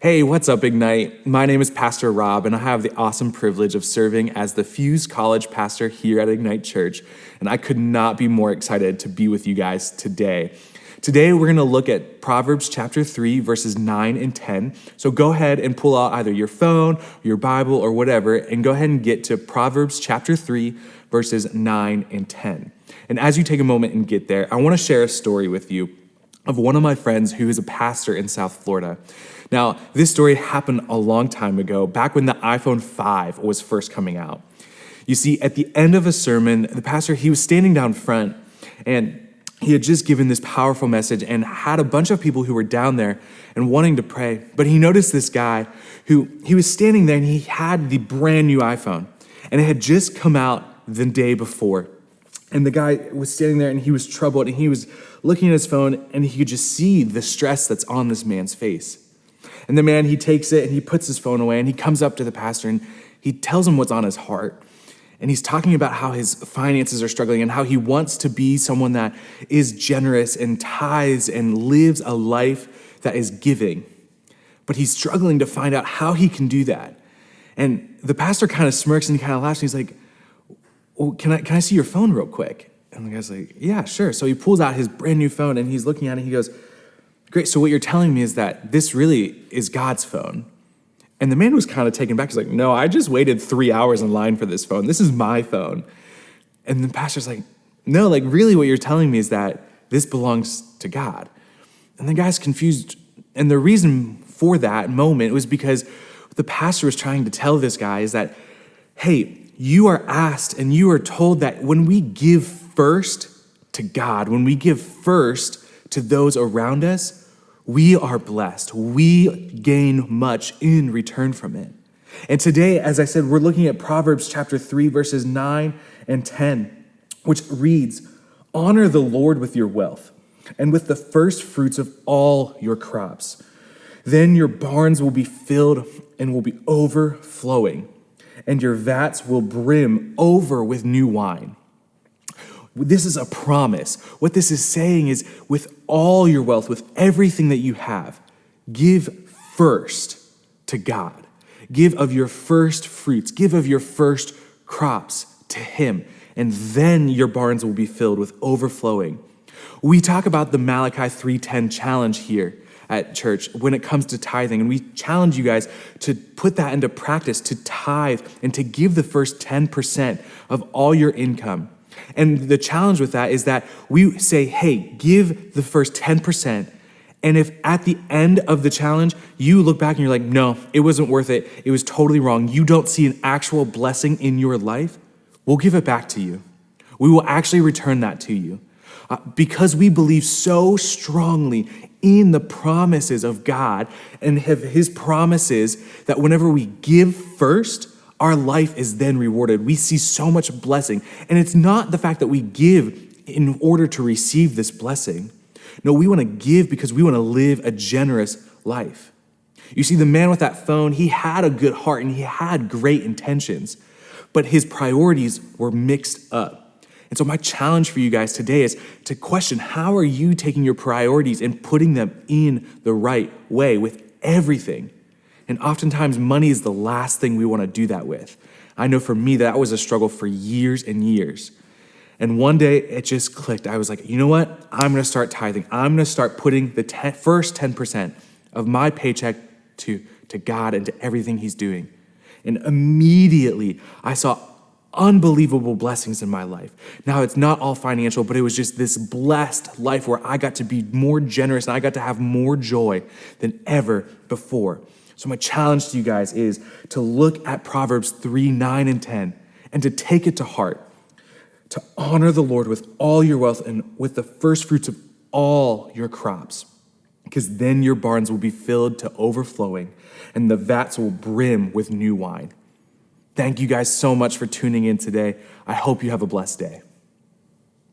Hey, what's up, Ignite? My name is Pastor Rob, and I have the awesome privilege of serving as the Fuse College pastor here at Ignite Church, and I could not be more excited to be with you guys today. Today, we're going to look at Proverbs chapter 3, verses 9 and 10. So go ahead and pull out either your phone, your Bible, or whatever, and go ahead and get to Proverbs chapter 3, verses 9 and 10. And as you take a moment and get there, I want to share a story with you of one of my friends who is a pastor in South Florida. Now, this story happened a long time ago, back when the iPhone 5 was first coming out. You see, at the end of a sermon, the pastor, he was standing down front, and he had just given this powerful message and had a bunch of people who were down there and wanting to pray. But he noticed this guy who, he was standing there, and he had the brand new iPhone, and it had just come out the day before. And the guy was standing there, and he was troubled, and he was looking at his phone, and he could just see the stress that's on this man's face. And the man, he takes it, and he puts his phone away, and he comes up to the pastor, and he tells him what's on his heart. And he's talking about how his finances are struggling and how he wants to be someone that is generous and tithes and lives a life that is giving. But he's struggling to find out how he can do that. And the pastor kind of smirks, and he kind of laughs, and he's like, "Well, can I see your phone real quick?" And the guy's like, "Yeah, sure." So he pulls out his brand new phone, and he's looking at it, and he goes, "Great, so what you're telling me is that this really is God's phone." And the man was kind of taken back. He's like, "No, I just waited 3 hours in line for this phone. This is my phone." And the pastor's like, "No, like really what you're telling me is that this belongs to God." And the guy's confused. And the reason for that moment was because what the pastor was trying to tell this guy is that, hey, you are asked and you are told that when we give first to God, when we give first to those around us, we are blessed. We gain much in return from it. And today, as I said, we're looking at Proverbs chapter 3, verses 9 and 10, which reads, "Honor the Lord with your wealth and with the first fruits of all your crops. Then your barns will be filled and will be overflowing, and your vats will brim over with new wine." This is a promise. What this is saying is, with all your wealth, with everything that you have, give first to God. Give of your first fruits, give of your first crops to Him, and then your barns will be filled with overflowing. We talk about the Malachi 3:10 challenge here at church when it comes to tithing, and we challenge you guys to put that into practice, to tithe and to give the first 10% of all your income. And the challenge with that is that we say, hey, give the first 10%. And if at the end of the challenge, you look back and you're like, no, it wasn't worth it. It was totally wrong. You don't see an actual blessing in your life, we'll give it back to you. We will actually return that to you. Because we believe so strongly in the promises of God and have His promises that whenever we give first, our life is then rewarded. We see so much blessing. And it's not the fact that we give in order to receive this blessing. No, we want to give because we want to live a generous life. You see, the man with that phone, he had a good heart and he had great intentions, but his priorities were mixed up. And so my challenge for you guys today is to question, how are you taking your priorities and putting them in the right way with everything? And oftentimes money is the last thing we want to do that with. I know for me, that was a struggle for years and years. And one day it just clicked. I was like, you know what? I'm going to start tithing. I'm going to start putting the first 10% of my paycheck to God and to everything He's doing. And immediately I saw unbelievable blessings in my life. Now, it's not all financial, but it was just this blessed life where I got to be more generous and I got to have more joy than ever before. So my challenge to you guys is to look at Proverbs 3, 9, and 10 and to take it to heart, to honor the Lord with all your wealth and with the first fruits of all your crops, because then your barns will be filled to overflowing and the vats will brim with new wine. Thank you guys so much for tuning in today. I hope you have a blessed day.